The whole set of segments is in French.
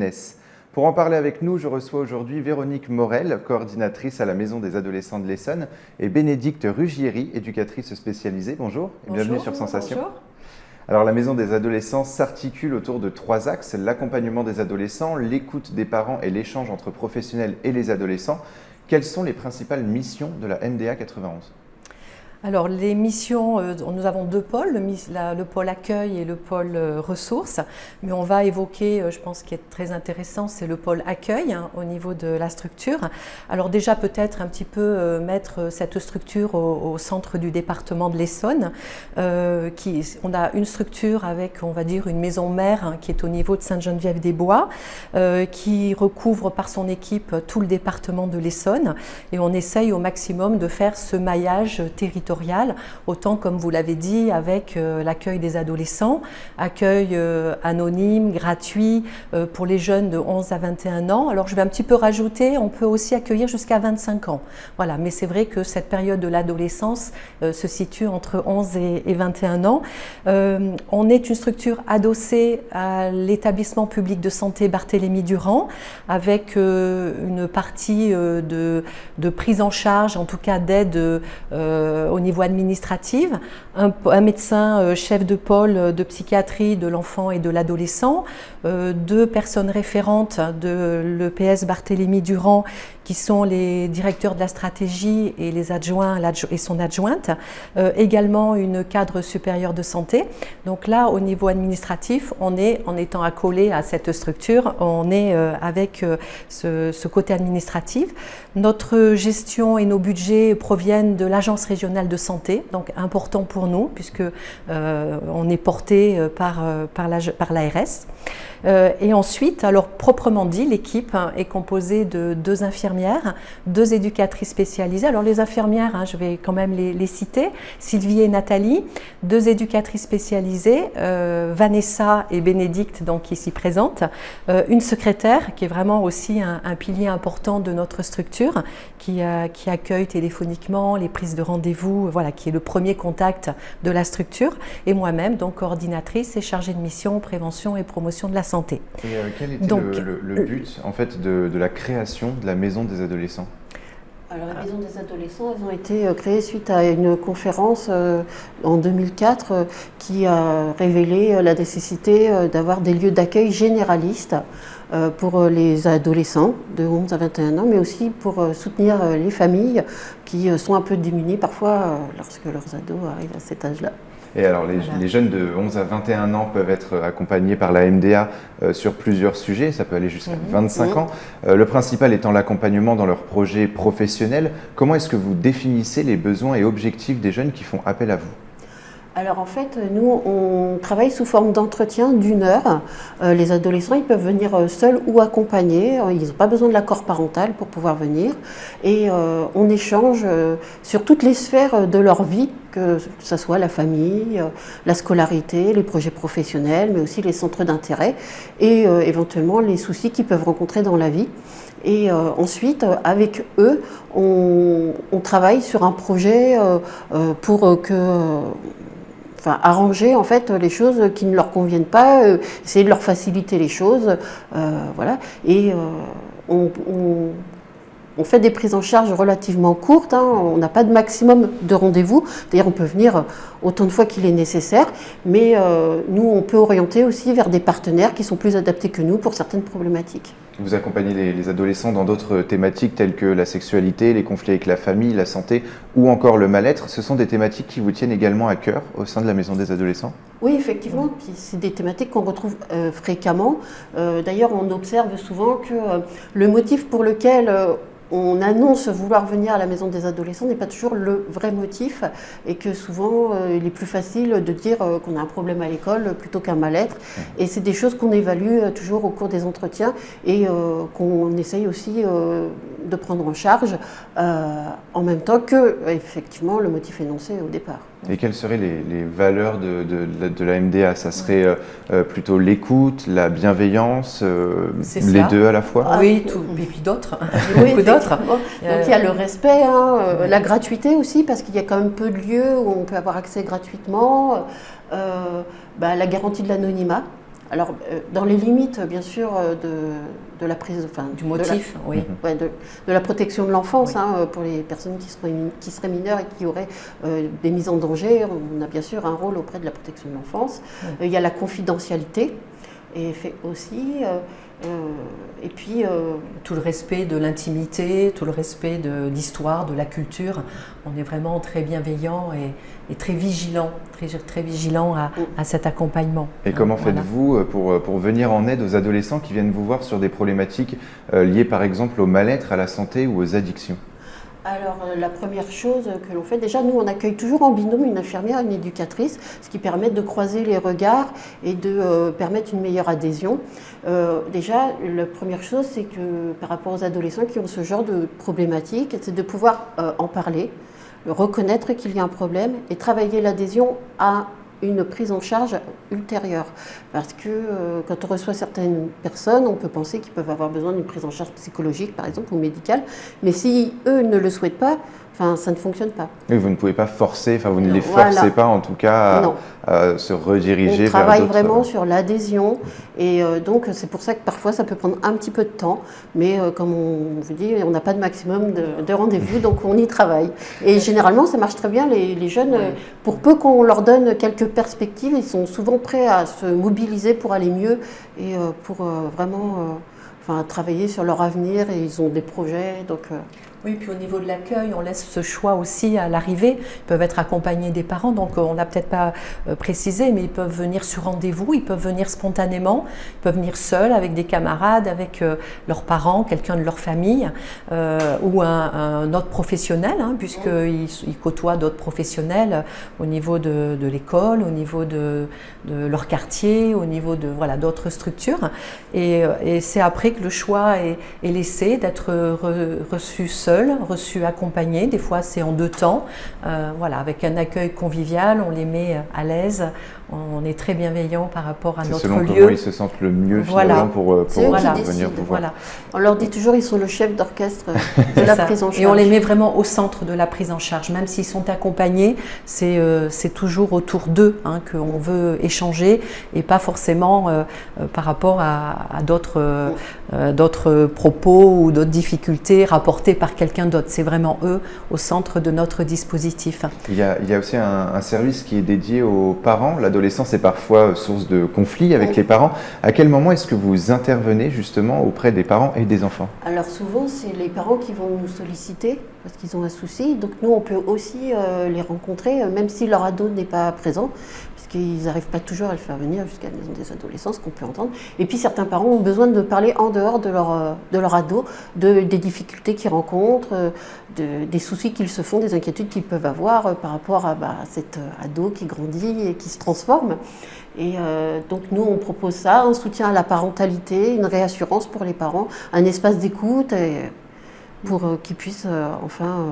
jeunesse. Pour en parler avec nous, je reçois aujourd'hui Véronique Morel, coordinatrice à la Maison des Adolescents de l'Essonne, et Bénédicte Ruggieri, éducatrice spécialisée. Bonjour et bienvenue sur Sensation. Bonjour. Alors la Maison des Adolescents s'articule autour de 3 axes, l'accompagnement des adolescents, l'écoute des parents et l'échange entre professionnels et les adolescents. Quelles sont les principales missions de la MDA 91 ? Alors les missions, nous avons 2 pôles, le pôle accueil et le pôle ressources, mais on va évoquer, je pense, ce qui est très intéressant, c'est le pôle accueil au niveau de la structure. Alors déjà peut-être un petit peu mettre cette structure au centre du département de l'Essonne. On a une structure avec, on va dire, une maison mère qui est au niveau de Sainte-Geneviève-des-Bois, qui recouvre par son équipe tout le département de l'Essonne, et on essaye au maximum de faire ce maillage territorial. Autant, comme vous l'avez dit, avec l'accueil des adolescents, accueil anonyme, gratuit pour les jeunes de 11 à 21 ans. Alors je vais un petit peu rajouter, on peut aussi accueillir jusqu'à 25 ans. Voilà, mais c'est vrai que cette période de l'adolescence se situe entre 11 et 21 ans. On est une structure adossée à l'établissement public de santé Barthélemy-Durand, avec une partie de prise en charge, en tout cas d'aide au niveau administratif, un médecin chef de pôle de psychiatrie de l'enfant et de l'adolescent, 2 personnes référentes de l'EPS Barthélemy-Durand qui sont les directeurs de la stratégie et les adjoints et son adjointe, également une cadre supérieure de santé. Donc là, au niveau administratif, en étant accolé à cette structure, on est avec ce côté administratif. Notre gestion et nos budgets proviennent de l'Agence régionale de santé, donc important pour nous puisque on est porté par l'ARS. Et ensuite, alors proprement dit, l'équipe est composée de 2 infirmières, 2 éducatrices spécialisées. Alors les infirmières, je vais quand même les citer, Sylvie et Nathalie, 2 éducatrices spécialisées, Vanessa et Bénédicte, donc ici présentes, une secrétaire qui est vraiment aussi un pilier important de notre structure, qui accueille téléphoniquement les prises de rendez-vous, voilà, qui est le premier contact de la structure, et moi-même, donc coordinatrice et chargée de mission, prévention et promotion de la santé. Et quel était le but en fait de la création de la Maison des Adolescents ? Alors, la Maison des Adolescents, elles ont été créées suite à une conférence en 2004 qui a révélé la nécessité d'avoir des lieux d'accueil généralistes pour les adolescents de 11 à 21 ans, mais aussi pour soutenir les familles qui sont un peu démunies parfois lorsque leurs ados arrivent à cet âge-là. Et alors, les jeunes de 11 à 21 ans peuvent être accompagnés par la MDA sur plusieurs sujets, ça peut aller jusqu'à 25 ans. Le principal étant l'accompagnement dans leurs projets professionnels. Comment est-ce que vous définissez les besoins et objectifs des jeunes qui font appel à vous ? Alors en fait, nous, on travaille sous forme d'entretien d'1 heure. Les adolescents, ils peuvent venir seuls ou accompagnés. Ils n'ont pas besoin de l'accord parental pour pouvoir venir. Et on échange sur toutes les sphères de leur vie, que ce soit la famille, la scolarité, les projets professionnels, mais aussi les centres d'intérêt et éventuellement les soucis qu'ils peuvent rencontrer dans la vie. Et ensuite, avec eux, on travaille sur un projet pour arranger en fait les choses qui ne leur conviennent pas, essayer de leur faciliter les choses, voilà. Et on fait des prises en charge relativement courtes, on n'a pas de maximum de rendez-vous, d'ailleurs on peut venir autant de fois qu'il est nécessaire, mais nous on peut orienter aussi vers des partenaires qui sont plus adaptés que nous pour certaines problématiques. Vous accompagnez les adolescents dans d'autres thématiques telles que la sexualité, les conflits avec la famille, la santé ou encore le mal-être. Ce sont des thématiques qui vous tiennent également à cœur au sein de la Maison des Adolescents ? Oui, effectivement, c'est des thématiques qu'on retrouve fréquemment. D'ailleurs, on observe souvent que le motif pour lequel on annonce vouloir venir à la Maison des Adolescents n'est pas toujours le vrai motif et que souvent il est plus facile de dire qu'on a un problème à l'école plutôt qu'un mal-être. Et c'est des choses qu'on évalue toujours au cours des entretiens et qu'on essaye aussi de prendre en charge en même temps que effectivement le motif énoncé au départ. Et quelles seraient les valeurs de la MDA ? Ça serait plutôt l'écoute, la bienveillance, les deux à la fois ? Oui, et puis d'autres. Oui, beaucoup d'autres. Donc il y a le respect, la gratuité aussi, parce qu'il y a quand même peu de lieux où on peut avoir accès gratuitement, la garantie de l'anonymat. Alors, dans les limites, bien sûr, de la prise, enfin, du motif, oui. Ouais, de la protection de l'enfance, Oui. pour les personnes qui seraient mineures et qui auraient des mises en danger, on a bien sûr un rôle auprès de la protection de l'enfance. Oui. Il y a la confidentialité, et fait aussi, et puis tout le respect de l'intimité, tout le respect de l'histoire, de la culture. On est vraiment très bienveillant et très vigilant, très vigilant à cet accompagnement. Et comment Voilà. faites-vous pour venir en aide aux adolescents qui viennent vous voir sur des problématiques liées par exemple au mal-être, à la santé ou aux addictions? Alors, la première chose que l'on fait, déjà, nous, on accueille toujours en binôme une infirmière et une éducatrice, ce qui permet de croiser les regards et de permettre une meilleure adhésion. Déjà, la première chose, c'est que par rapport aux adolescents qui ont ce genre de problématique, c'est de pouvoir en parler, reconnaître qu'il y a un problème et travailler l'adhésion à une prise en charge ultérieure. Parce que quand on reçoit certaines personnes, on peut penser qu'ils peuvent avoir besoin d'une prise en charge psychologique, par exemple, ou médicale. Mais si eux ne le souhaitent pas, ça ne fonctionne pas. Et vous ne pouvez pas forcer, vous ne les Voilà. forcez pas en tout cas à se rediriger vers d'autres... On travaille vraiment sur l'adhésion et donc c'est pour ça que parfois ça peut prendre un petit peu de temps, mais comme on vous dit, on n'a pas de maximum de rendez-vous, donc on y travaille. Et généralement ça marche très bien, les jeunes, pour peu qu'on leur donne quelques perspectives, ils sont souvent prêts à se mobiliser pour aller mieux et pour vraiment travailler sur leur avenir, et ils ont des projets. Donc, Oui, puis au niveau de l'accueil, on laisse ce choix aussi à l'arrivée. Ils peuvent être accompagnés des parents, donc on l'a peut-être pas précisé, mais ils peuvent venir sur rendez-vous, ils peuvent venir spontanément, ils peuvent venir seuls avec des camarades, avec leurs parents, quelqu'un de leur famille, ou un autre professionnel, puisqu'ils côtoient d'autres professionnels au niveau de l'école, au niveau de leur quartier, au niveau de d'autres structures. Et c'est après que le choix est laissé d'être reçu seul, reçu accompagné. Des fois, c'est en 2 temps. Avec un accueil convivial, on les met à l'aise. On est très bienveillant par rapport à notre selon lieu. Comment ils se sentent le mieux finalement pour venir vous voir. On leur dit toujours ils sont le chef d'orchestre de la prise en charge. Et on les met vraiment au centre de la prise en charge. Même s'ils sont accompagnés, c'est toujours autour d'eux qu'on veut échanger et pas forcément par rapport à d'autres propos ou d'autres difficultés rapportées par quelqu'un d'autre. C'est vraiment eux au centre de notre dispositif. Il y a aussi un service qui est dédié aux parents. L'adolescence est parfois source de conflits avec les parents. À quel moment est-ce que vous intervenez justement auprès des parents et des enfants? Alors souvent, c'est les parents qui vont nous solliciter parce qu'ils ont un souci. Donc nous, on peut aussi les rencontrer, même si leur ado n'est pas présent, puisqu'ils n'arrivent pas toujours à le faire venir jusqu'à la maison des adolescents, ce qu'on peut entendre. Et puis certains parents ont besoin de parler en dehors de leur ado, des difficultés qu'ils rencontrent, des soucis qu'ils se font, des inquiétudes qu'ils peuvent avoir par rapport à cet ado qui grandit et qui se transforme. Et donc nous, on propose ça, un soutien à la parentalité, une réassurance pour les parents, un espace d'écoute pour qu'ils puissent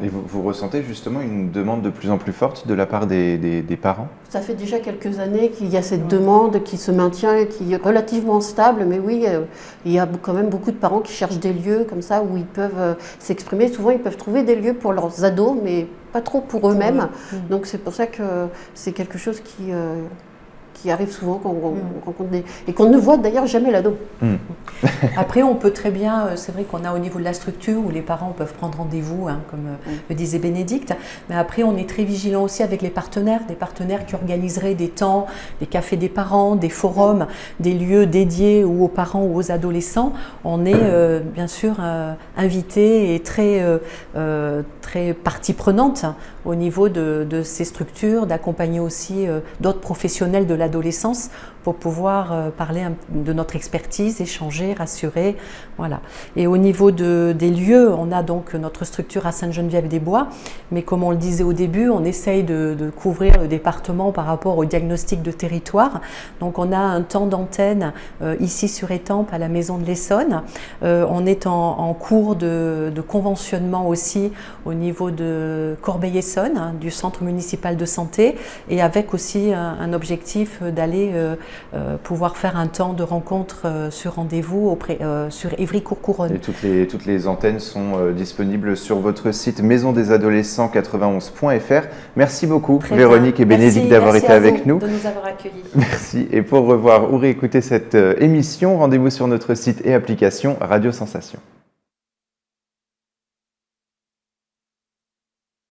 Et vous ressentez justement une demande de plus en plus forte de la part des parents? Ça fait déjà quelques années qu'il y a cette demande qui se maintient et qui est relativement stable, mais oui, il y a quand même beaucoup de parents qui cherchent des lieux comme ça où ils peuvent s'exprimer. Souvent, ils peuvent trouver des lieux pour leurs ados, mais pas trop pour eux-mêmes. Donc c'est pour ça que c'est quelque chose qui arrive souvent quand on rencontre et qu'on ne voit d'ailleurs jamais l'ado. Après, on peut très bien, c'est vrai qu'on a au niveau de la structure où les parents peuvent prendre rendez-vous, comme le disait Bénédicte, mais après on est très vigilant aussi avec les partenaires, des partenaires qui organiseraient des temps, des cafés des parents, des forums, des lieux dédiés ou aux parents ou aux adolescents. On est bien sûr invité et très partie prenante au niveau de ces structures, d'accompagner aussi d'autres professionnels de l'adolescence pour pouvoir parler de notre expertise, échanger, rassurer. Voilà. Et au niveau des lieux, on a donc notre structure à Sainte-Geneviève-des-Bois, mais comme on le disait au début, on essaye de couvrir le département par rapport au diagnostic de territoire. Donc on a un temps d'antenne ici sur Étampes à la Maison de l'Essonne. On est en cours de conventionnement aussi au niveau de Corbeil-Essonnes, du centre municipal de santé, et avec aussi un objectif l'objectif d'aller pouvoir faire un temps de rencontre sur rendez-vous sur Évry-Courcouronnes. Et toutes les antennes sont disponibles sur votre site maisondesadolescents91.fr. Merci beaucoup Véronique et Bénédicte d'avoir été avec nous. De nous avoir accueillis. Merci. Et pour revoir ou réécouter cette émission, rendez-vous sur notre site et application Radio Sensation.